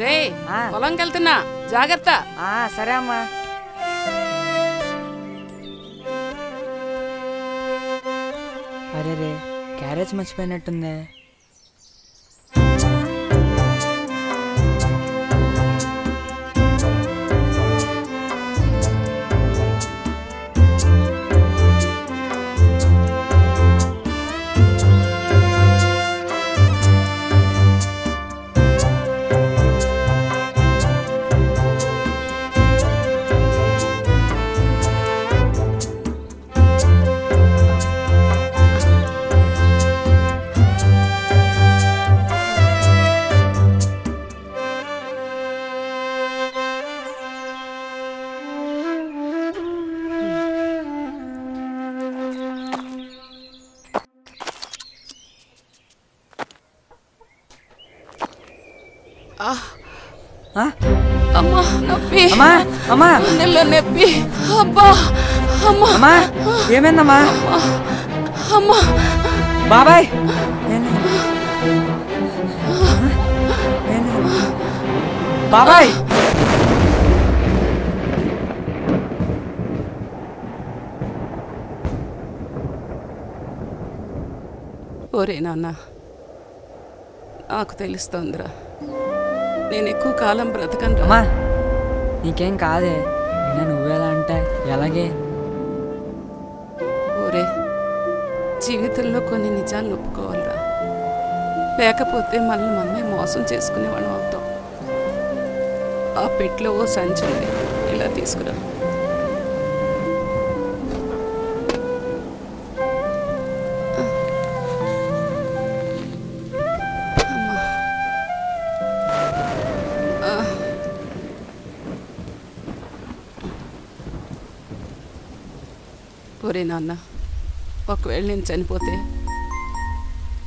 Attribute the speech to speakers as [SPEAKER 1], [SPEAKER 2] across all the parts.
[SPEAKER 1] రే పొలంకి వెళ్తున్నా, జాగ్రత్త.
[SPEAKER 2] సరే అమ్మా. అరే రే, క్యారేజ్ మర్చిపోయినట్టుందే.
[SPEAKER 1] అమ్మా నొప్పి, నొప్పి. అబ్బా
[SPEAKER 2] అమ్మా, ఏమైందమ్మా?
[SPEAKER 1] అమ్మా
[SPEAKER 2] బాబాయ్, బాబాయ్.
[SPEAKER 1] ఓరే నాన్న, నాకు తెలుస్తోందిరా, నేను ఎక్కువ కాలం బ్రతకను.
[SPEAKER 2] అమ్మా నీకేం కాదే, అయినా నువ్వేలా అంటే ఎలాగే?
[SPEAKER 1] ఓరే, జీవితంలో కొన్ని నిజాలు ఒప్పుకోవాలిరా, లేకపోతే మనమే మోసం చేసుకునేవాళ్ళం అవుతాం. ఆ పెట్లో ఓ సంచి ఉంది, ఇలా తీసుకురా. ఒరే నాన్న, ఒకవేళ నేను చనిపోతే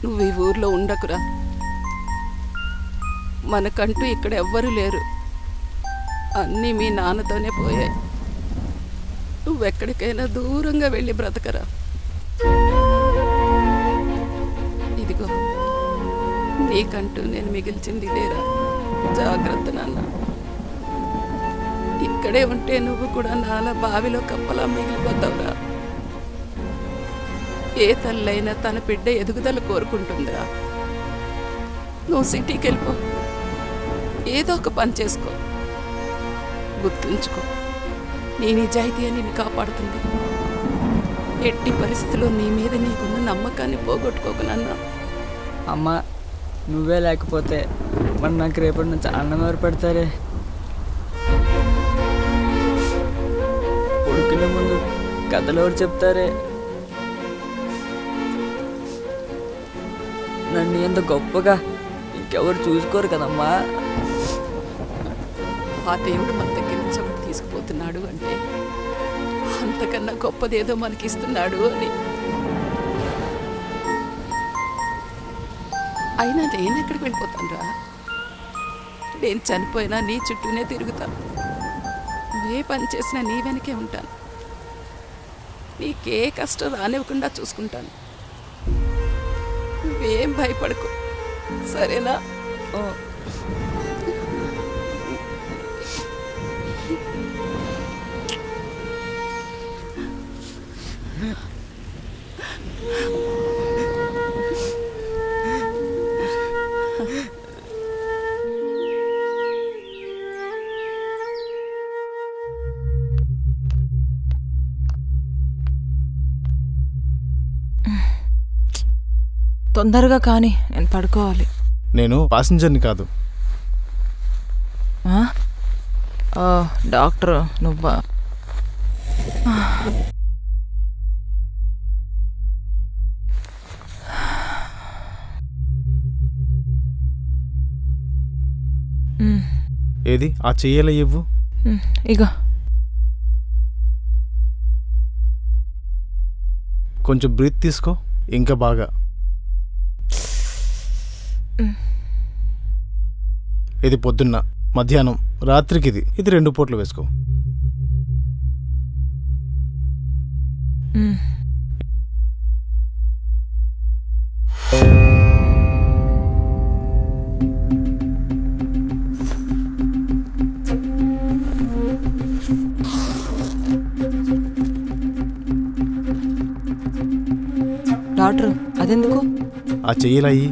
[SPEAKER 1] నువ్వు ఈ ఊర్లో ఉండకురా. మనకంటూ ఇక్కడ ఎవ్వరూ లేరు, అన్నీ మీ నాన్నతోనే పోయాయి. నువ్వెక్కడికైనా దూరంగా వెళ్ళి బ్రతకరా. ఇదిగో నీకంటూ నేను మిగిల్చింది ఇదేరా, జాగ్రత్త నాన్న. ఇక్కడే ఉంటే నువ్వు కూడా నాలా బావిలో కప్పలా మిగిలిపోతావురా. ఏ తల్లైనా తన బిడ్డ ఎదుగుదల కోరుకుంటుందిరా. నువ్వు సిటీకి వెళ్ళిపో, ఏదో ఒక పని చేసుకో. గుర్తుంచుకో, నీ నిజాయితీ నిన్ను కాపాడుతుంది. ఎట్టి పరిస్థితుల్లో నీ మీద నీకున్న నమ్మకాన్ని పోగొట్టుకోకు నాన్న.
[SPEAKER 2] అమ్మ, నువ్వే లేకపోతే మరి నాకు రేపటి నుంచి అన్నం ఎవరు పెడతారే? కొడుకుల ముందు కథలు ఎవరు చెప్తారే? నన్ను ఎంత గొప్పగా ఇంకెవరు చూసుకోరు కదమ్మా.
[SPEAKER 1] ఆ దేవుడు మన దగ్గర నుంచి ఒకటి తీసుకుపోతున్నాడు అంటే అంతకన్నా గొప్పదేదో మనకిస్తున్నాడు అని. అయినా నేను ఎక్కడికి వెళ్ళిపోతాను రా? నేను చనిపోయినా నీ చుట్టూనే తిరుగుతాను. ఏ పని చేసినా నీ వెనకే ఉంటాను. నీకే కష్టం రానివ్వకుండా చూసుకుంటాను. నువ్వేం భయపడకు, సరేనా?
[SPEAKER 3] తొందరగా కానీ, నేను పడుకోవాలి.
[SPEAKER 4] నేను ప్యాసింజర్ని కాదు.
[SPEAKER 3] డాక్టర్ నువ్వా?
[SPEAKER 4] ఏది ఆ చెయ్యలే ఇవ్వు.
[SPEAKER 3] ఇగో
[SPEAKER 4] కొంచెం బ్రీత్ తీసుకో, ఇంకా బాగా. ఇది పొద్దున్న, మధ్యాహ్నం, రాత్రికి ఇది 2 పూటలు వేసుకో.
[SPEAKER 3] డాక్టర్ అదెందుకు?
[SPEAKER 4] ఆ చెయ్యలయ్యి.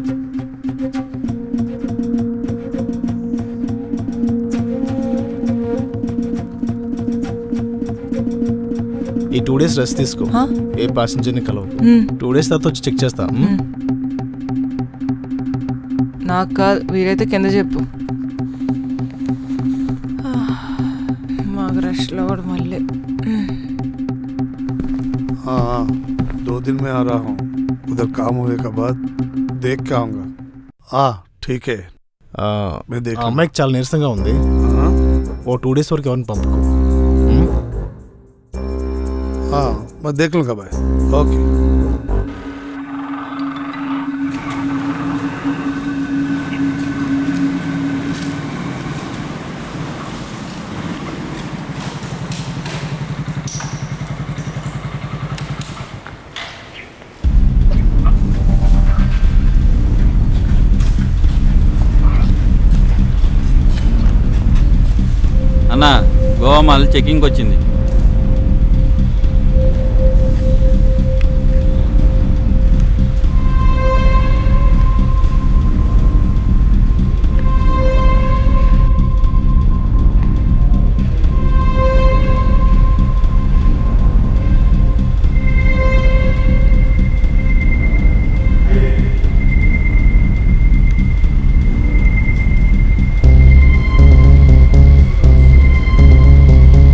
[SPEAKER 4] ఈ 2 days రెస్ట్ తీసుకో. ఏ ప్యాసింజర్ని కలవు. 2 days తర్వాత వచ్చి చెక్ చేస్తా.
[SPEAKER 3] నాకు కాదు, వీలైతే కింద చెప్పు. మాకు రెస్ట్లో కూడా మళ్ళీ.
[SPEAKER 5] हाँ 2 दिन में आ रहा हूँ, उधर काम होने के बाद देख के आऊँगा. हाँ ठीक है, मैं देख.
[SPEAKER 4] అమ్మాయికి చాలా నీరసంగా ఉంది. ఓ 2 days వరకు ఎవరిని పంపుకో.
[SPEAKER 5] हाँ मैं देख लूँगा भाई. ओके.
[SPEAKER 6] అన్నా గోవా మాల్ చెకింగ్ వచ్చింది.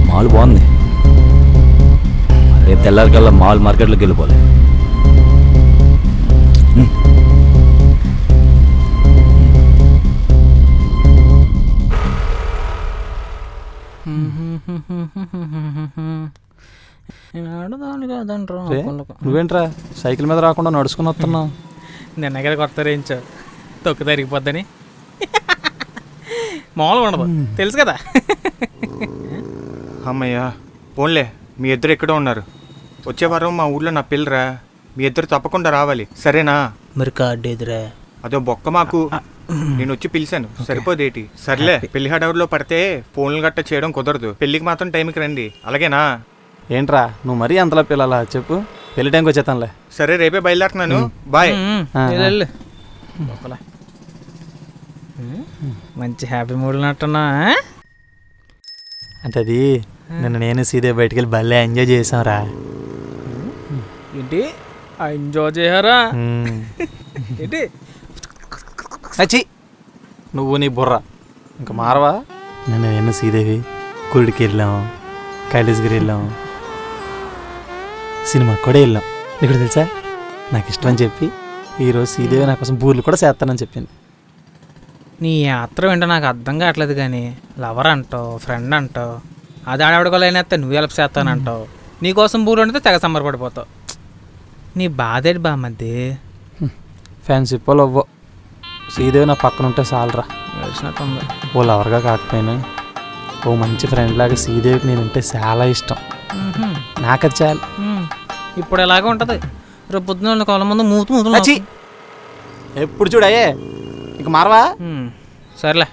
[SPEAKER 6] మాల్ బాగుంది. రేపు తెల్లారికల్లా మాల్ మార్కెట్లోకి వెళ్ళిపోలే.
[SPEAKER 7] నువ్వేంట్రా సైకిల్ మీద రాకుండా నడుచుకుని వస్తున్నావు?
[SPEAKER 2] నిన్న కదా కొత్త రేంచో తొక్కు తరిగిపోద్దని. మామూలుగా ఉండదు తెలుసు కదా.
[SPEAKER 8] అమ్మయ్యా పోన్లే, మీ ఇద్దరు ఎక్కడో ఉన్నారు. వచ్చే వారం మా ఊళ్ళో నా పిల్లరా, మీ ఇద్దరు తప్పకుండా రావాలి, సరేనా?
[SPEAKER 2] మరి కార్డు ఎదురా?
[SPEAKER 8] అదో బొక్క మాకు, నేను వచ్చి పిలిచాను సరిపోదేటి. సర్లే, పెళ్లి హడావుడిలో పడితే ఫోన్లు గట్ట చేయడం కుదరదు. పెళ్లికి మాత్రం టైంకి రండి, అలాగేనా?
[SPEAKER 7] ఏంట్రా నువ్వు మరీ అంతలా పిల్లలా? చెప్పు, పెళ్లి టైంకి వచ్చేతానులే.
[SPEAKER 8] సరే రేపే బయలుదేరుతున్నాను, బాయ్.
[SPEAKER 2] మంచి హ్యాపీ మూడ్ నట్టున్నా.
[SPEAKER 7] అంటే అది నిన్న నేను సీదే బయటికి వెళ్ళి భలే ఎంజాయ్ చేసాంరా.
[SPEAKER 2] ఏంటి ఎంజాయ్ చేయారా? ఏంటి
[SPEAKER 7] అచ్చి నువ్వు నీ బుర్ర ఇంకా మారవా? నేను శ్రీదేవి గుడికి వెళ్ళాం, కైలాసగిరి వెళ్ళాం, సినిమాకి కూడా వెళ్ళాం. ఇక్కడ తెలుసా నాకు ఇష్టం అని చెప్పి ఈరోజు శ్రీదేవి నా కోసం బూర్లు కూడా చేస్తానని చెప్పింది.
[SPEAKER 2] నీ యాత్ర ఏంటో నాకు అర్థం కావట్లేదు. కానీ లవర్ అంటావు, ఫ్రెండ్ అంటావు, అది ఆడవాడుకోలేనేస్తే నువ్వు హెల్ప్ చేస్తానంటావు. నీకోసం బూరు వండితే తెగ సంబరపడిపోతావు. నీ బాధేటి బా మధ్య
[SPEAKER 7] ఫ్యాన్సీ పోలు అవ్వో. శ్రీదేవి నా పక్కన ఉంటే చాలరా.
[SPEAKER 2] తెలిసినట్టుంది.
[SPEAKER 7] ఓ లవర్గా కాకపోయినా ఓ మంచి ఫ్రెండ్ లాగా శ్రీదేవికి నేను అంటే చాలా ఇష్టం. నాకది చాలు.
[SPEAKER 2] ఇప్పుడు ఎలాగే ఉంటుంది. రేపు పొద్దున్న కాళ్ళ ముందు మూతు
[SPEAKER 7] ఎప్పుడు చూడయే ఇంక మారవా?
[SPEAKER 2] సర్లే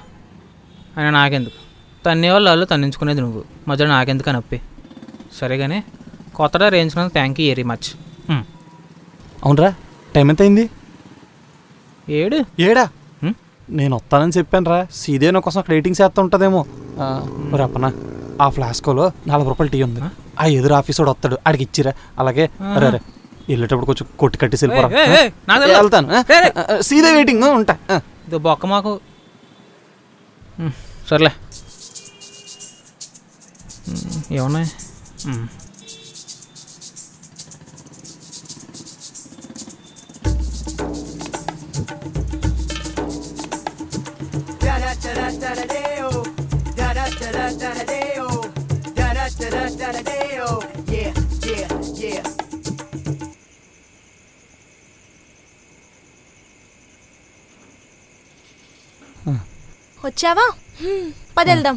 [SPEAKER 2] అయినా నాకెందుకు, తన్నేవాళ్ళు వాళ్ళు తన్నించుకునేది నువ్వు, మధ్యలో నాకెందుకు అని నొప్పి. సరే కానీ కొత్తగా రేయించుకున్నది థ్యాంక్ యూ వెరీ మచ్.
[SPEAKER 7] అవునరా టైం ఎంత అయింది?
[SPEAKER 2] 7.
[SPEAKER 7] నేను వస్తానని చెప్పాను రా. శ్రీదేవి నా కోసం అక్కడ వెయిటింగ్ చేస్తూ ఉంటుందేమో. రప్పనా ఆ ఫ్లాస్కోలో 4 రూపాయలు టీ ఉంది, ఆ ఎదురు ఆఫీసోడు వస్తాడు, ఆడికి ఇచ్చిరా. అలాగే అరే వెళ్ళేటప్పుడు కొంచెం కొట్టి కట్టేసి వెళ్తాను. శ్రీదేవి వెయిటింగ్ ఉంటా.
[SPEAKER 2] ఇది బొక్క మాకు. సర్లే ఏమన్నాయి?
[SPEAKER 9] వచ్చావా? పదెళ్దాం.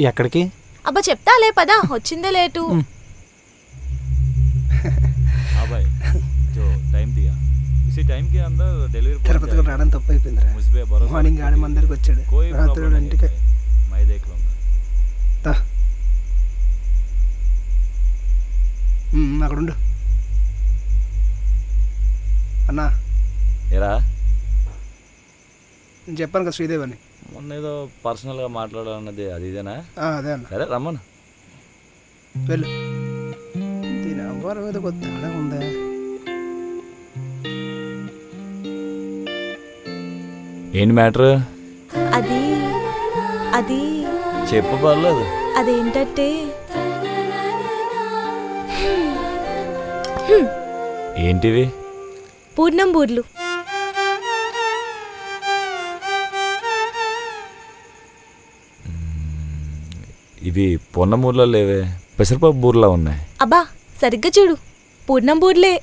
[SPEAKER 7] ఎక్కడికి?
[SPEAKER 9] అబ్బా చెప్తాలే పదా, వచ్చిందే లేటు.
[SPEAKER 10] తిరుపతికి రావడం తప్పు అయిపోయిందిరా. మార్నింగ్ ఆడ మన దగ్గరికి వచ్చాడు, రాత్రి ఇంటికి. అక్కడ ఉండు అన్నా.
[SPEAKER 6] ఏరా
[SPEAKER 10] నేను చెప్పాను కదా శ్రీదేవి అని.
[SPEAKER 6] మొన్న ఏదో పర్సనల్గా మాట్లాడాలన్నది అది ఇదేనా?
[SPEAKER 10] అదే అన్న.
[SPEAKER 6] సరే రమ్మను.
[SPEAKER 10] వెళ్ళు. దీని అవ్వరం ఏదో కొద్ది తేడా ఉందా?
[SPEAKER 6] ఏంటి మ్యాటర్?
[SPEAKER 9] అది అది
[SPEAKER 6] చెప్పు, పర్లేదు.
[SPEAKER 9] అదేంటంటే
[SPEAKER 6] ఏంటివి?
[SPEAKER 9] పూర్ణం బూర్లు.
[SPEAKER 6] ఇవి పొన్నమూరులో లేవే, పెసరపప్పు బూర్లా ఉన్నాయి.
[SPEAKER 9] అబ్బా సరిగ్గా చూడు, పూర్ణం బూర్లే.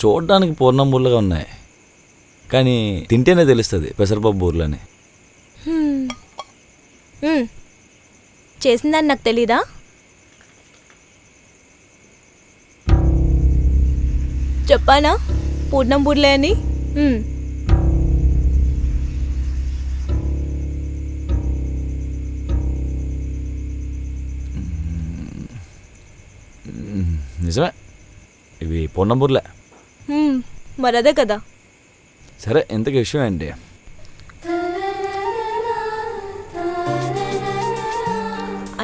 [SPEAKER 6] చూడడానికి పూర్ణం బూర్లుగా ఉన్నాయి, కానీ తింటేనే తెలుస్తుంది పెసరపప్పు బూర్లని.
[SPEAKER 9] చేసిందని నాకు తెలీదా? చెప్పానా పూర్ణం బూర్లే అని?
[SPEAKER 6] నిజమే, ఇవి పూర్ణం బూర్లే.
[SPEAKER 9] మరదే కదా.
[SPEAKER 6] సరే, ఇంతకీ విషయం ఏంటి?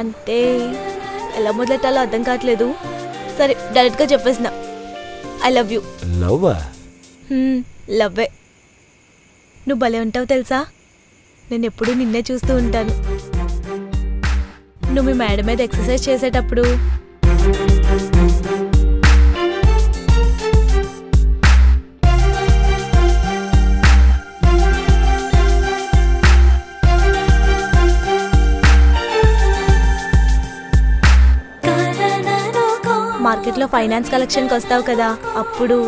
[SPEAKER 9] అంటే ఎలా మొదలెట్టాలో అర్థం కావట్లేదు. సరే డైరెక్ట్గా చెప్పేసిన, ఐ లవ్ యూ.
[SPEAKER 6] లవ్వా?
[SPEAKER 9] లవ్వే. నువ్వు భలే ఉంటావు తెలుసా, నేను ఎప్పుడూ నిన్నే చూస్తూ ఉంటాను. నువ్వు మీ మేడ మీద ఎక్సర్సైజ్ చేసేటప్పుడు మార్కెట్లో ఫైనాన్స్ కలెక్షన్కి వస్తావు కదా, అప్పుడు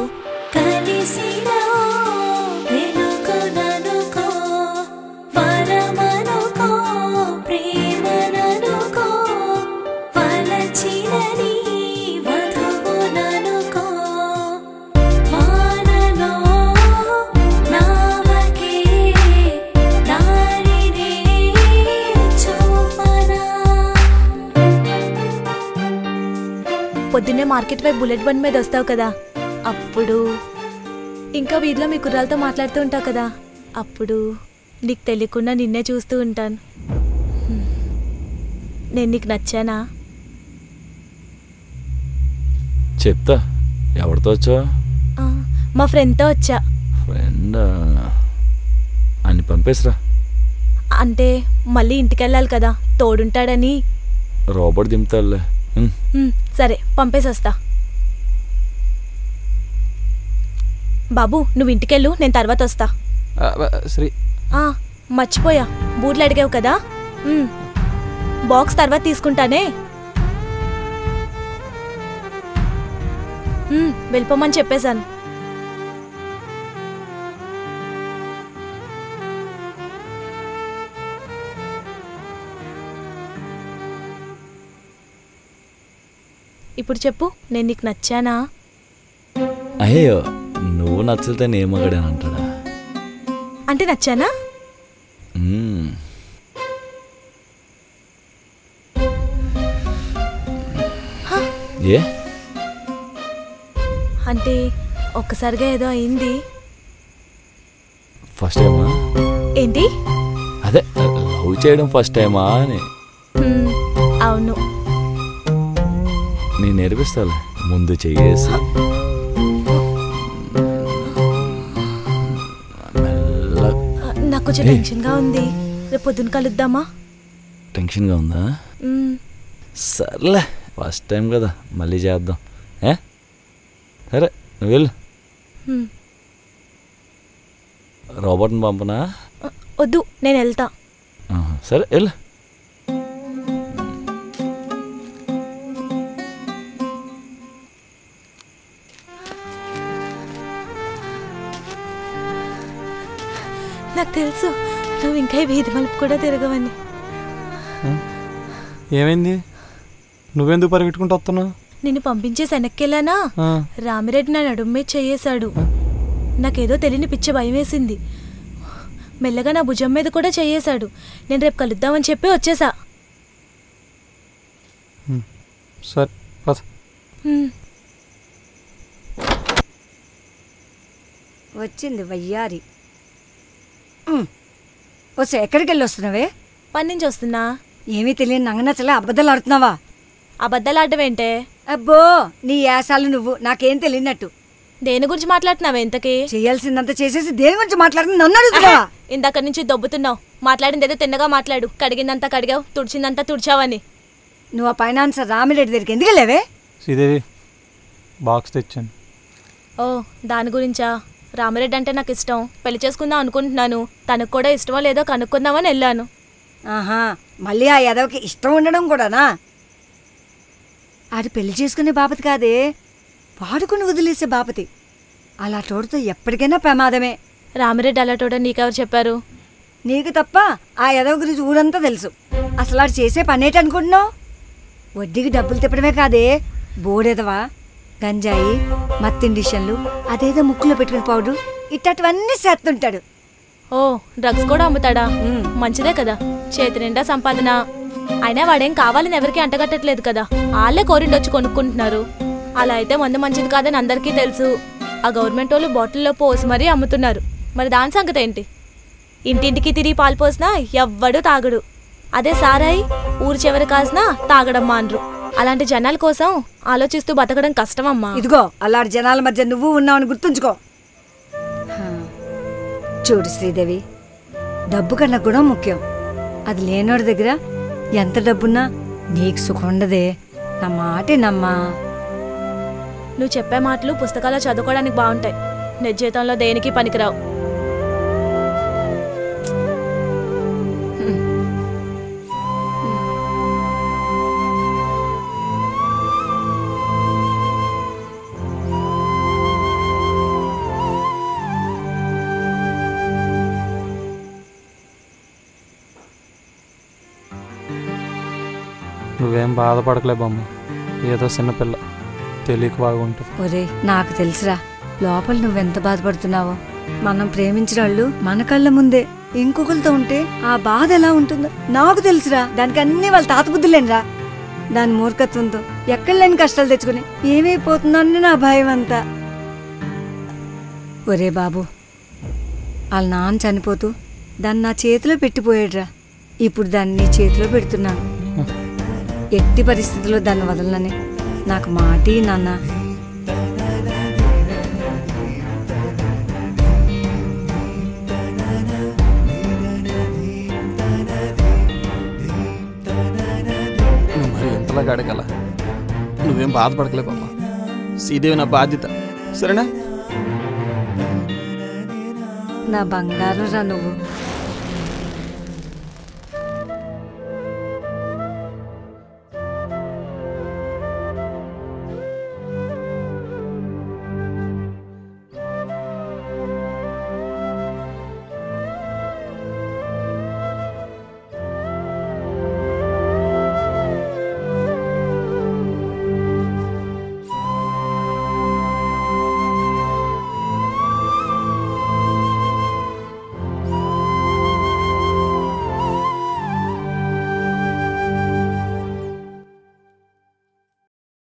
[SPEAKER 9] పొద్దున్నే మార్కెట్ వైపు బుల్లెట్ బండి మీద వస్తావు కదా, అప్పుడు ఇంకా వీధిలో మీ కుర్రాలతో మాట్లాడుతూ ఉంటావు కదా, అప్పుడు నీకు తెలియకుండా నిన్నే చూస్తూ ఉంటాను. నేను నీకు నచ్చానా?
[SPEAKER 6] చెప్తా. ఎవరితో వచ్చా?
[SPEAKER 9] మా ఫ్రెండ్తో వచ్చా.
[SPEAKER 6] ఫ్రెండ్ అని పంపేసిరా.
[SPEAKER 9] అంటే మళ్ళీ ఇంటికి వెళ్ళాలి కదా, తోడుంటాడని.
[SPEAKER 6] రోబోట్ దింపుతాడులే.
[SPEAKER 9] సరే పంపేసి వస్తా. బాబు నువ్వు ఇంటికెళ్ళు, నేను తర్వాత వస్తా.
[SPEAKER 7] శ్రీ
[SPEAKER 9] మర్చిపోయా, బూట్లు అడిగావు కదా, బాక్స్ తర్వాత తీసుకుంటానే. వెళ్ళిపోమని చెప్పేశాను. ఇప్పుడు చెప్పు, నేను నీకు నచ్చానా?
[SPEAKER 6] అయ్యో, నువ్వు నచ్చితే నేను మగాడని అంటాడా?
[SPEAKER 9] అంటే నచ్చానా?
[SPEAKER 6] ఏ
[SPEAKER 9] అంటే ఒక్కసారిగా ఏదో అయింది.
[SPEAKER 6] ఫస్ట్ టైమా?
[SPEAKER 9] ఏంటి?
[SPEAKER 6] అదే లవ్ చేయడం ఫస్ట్ టైమా అని.
[SPEAKER 9] అవును.
[SPEAKER 6] నేను నేర్పిస్తాలే, ముందు చెయ్యేసి
[SPEAKER 9] నాకు కొంచెం టెన్షన్గా ఉంది. రేపు పొద్దున కలుద్దామా?
[SPEAKER 6] టెన్షన్గా ఉందా? సర్లే, ఫస్ట్ టైం కదా, మళ్ళీ చేద్దాం. సరే నువ్వు వెళ్ళు. రోబోట్ని పంపనా?
[SPEAKER 9] వద్దు, నేను వెళ్తా.
[SPEAKER 6] సరే వెళ్ళు.
[SPEAKER 9] నాకు తెలుసు నువ్వు ఇంకా ఈ వీధి మలుపు కూడా తిరగవని.
[SPEAKER 7] ఏమైంది? నువ్వెందుకు పరిగెట్టుకుంటూ వస్తున్నావు?
[SPEAKER 9] నిన్ను పంపించేసి వెనక్కెళ్ళానా, రామిరెడ్డి నా నడుమ్మే చేయేశాడు. నాకేదో తెలియని పిచ్చి భయం వేసింది. మెల్లగా నా భుజం మీద కూడా చేయేశాడు. నేను రేపు కలుద్దామని చెప్పి వచ్చేసా.
[SPEAKER 7] సరే పద.
[SPEAKER 11] వచ్చింది వయ్యారి. వస్తే ఎక్కడికి వెళ్ళి వస్తున్నావే?
[SPEAKER 9] పని నుంచి వస్తున్నా.
[SPEAKER 11] ఏమీ తెలియని నంగనచ్చలే అబద్ధాలు ఆడుతున్నావా?
[SPEAKER 9] అబద్ధాలు ఆడవేంటే?
[SPEAKER 11] అబ్బో నీ యాసాలు నువ్వు నాకేం తెలియనట్టు.
[SPEAKER 9] దేని గురించి మాట్లాడుతున్నావా? ఇంతకీ
[SPEAKER 11] చేయాల్సిందంత చేసేసి దేని గురించి మాట్లాడుతుంది నన్ను అడుగుతున్నావా?
[SPEAKER 9] ఇందాక నుంచి దొబ్బుతున్నావు. మాట్లాడిందేదో తిన్నగా మాట్లాడు. కడిగిందంతా కడిగావు, తుడిచిందంతా తుడిచావని.
[SPEAKER 11] నువ్వు ఆ ఫైనాన్సర్ రామిరెడ్డి దగ్గరికి ఎందుకు వెళ్ళావే?
[SPEAKER 7] శ్రీదేవి బాక్స్ తెచ్చాను.
[SPEAKER 9] ఓ దాని గురించా? రామిరెడ్డి అంటే నాకు ఇష్టం. పెళ్లి చేసుకుందాం అనుకుంటున్నాను. తనకు కూడా ఇష్టమో లేదో కనుక్కుందామని వెళ్ళాను.
[SPEAKER 11] ఆహా, మళ్ళీ ఆ యదవకి ఇష్టం ఉండడం కూడానా? ఆడి పెళ్లి చేసుకునే బాపతి కాదే, వాడుకుని వదిలేసే బాపతి. అలా తోడుతో ఎప్పటికైనా ప్రమాదమే.
[SPEAKER 9] రామిరెడ్డి అలా తోడ నీకెవరు చెప్పారు?
[SPEAKER 11] నీకు తప్ప ఆ యదవ గురించి ఊరంతా తెలుసు. అసలు ఆడు చేసే పనేటనుకుంటున్నావు? వడ్డీకి డబ్బులు తిప్పడమే కాదే, బోడెదవా, గంజాయి, మత్తిండిషన్లు, అదేదో ముక్కులో పెట్టుకుని పౌడర్, ఇట్టవన్నీ చేస్తుంటాడు.
[SPEAKER 9] ఓ డ్రగ్స్ కూడా అమ్ముతాడా? మంచిదే కదా, చేతి నిండా సంపాదన. అయినా వాడేం కావాలని ఎవరికి అంటగట్టట్లేదు కదా, వాళ్ళే కోరిండొచ్చి కొనుక్కుంటున్నారు. అలా అయితే మందు మంచిది కాదని అందరికీ తెలుసు. ఆ గవర్నమెంట్ వాళ్ళు బాటిల్లో పోసి మరీ అమ్ముతున్నారు. మరి దాని సంగతి ఏంటి? ఇంటింటికి తిరిగి పాలు పోసినా ఎవ్వడూ తాగడు. అదే సారాయి ఊరు చివరి కాసినా తాగడం మానరు. అలాంటి జనాల కోసం ఆలోచిస్తూ బతకడం కష్టమమ్మా.
[SPEAKER 11] ఇదిగో అలాంటి జనాల మధ్య నువ్వు ఉన్నావని గుర్తుంచుకో. చూడు శ్రీదేవి, డబ్బు కన్నా కూడా ముఖ్యం. అది లేనోడి దగ్గర ఎంత డబ్బున్నా నీకు సుఖం ఉండదే. నా మాటే నమ్మా.
[SPEAKER 9] నువ్వు చెప్పే మాటలు పుస్తకాల్లో చదువుకోవడానికి బాగుంటాయి, నిజ జీవితంలో దేనికి పనికిరావు.
[SPEAKER 7] నువ్వేం బాధపడకలే బొమ్మ, ఏదో చిన్నపిల్ల, తెలియక బాగుంటుంది.
[SPEAKER 11] ఒరే నాకు తెలుసురా లోపల నువ్వెంత బాధపడుతున్నావో. మనం ప్రేమించిన వాళ్ళు మన కళ్ళ ముందే ఇంకొకరితో ఉంటే ఆ బాధ ఎలా ఉంటుందో నాకు తెలుసురా. దానికి అన్ని వాళ్ళ తాత బుద్ధులేనిరా. దాని మూర్ఖత్వంతో ఎక్కడ లేని కష్టాలు తెచ్చుకుని ఏమైపోతుందని నా భయం అంతా. ఒరే బాబు, వాళ్ళ నాన్న చనిపోతూ దాన్ని నా చేతిలో పెట్టిపోయాడురా. ఇప్పుడు దాన్ని నీ చేతిలో పెడుతున్నాను. ఎట్టి పరిస్థితుల్లో దాన్ని వదలనని నాకు మాటి నాన్న.
[SPEAKER 7] మరి ఎంతలాగా అడగల? నువ్వేం బాధపడకలే బామ్మ, శ్రీదేవి నా బాధ్యత, సరేనా?
[SPEAKER 11] నా బంగారు రా నువ్వు.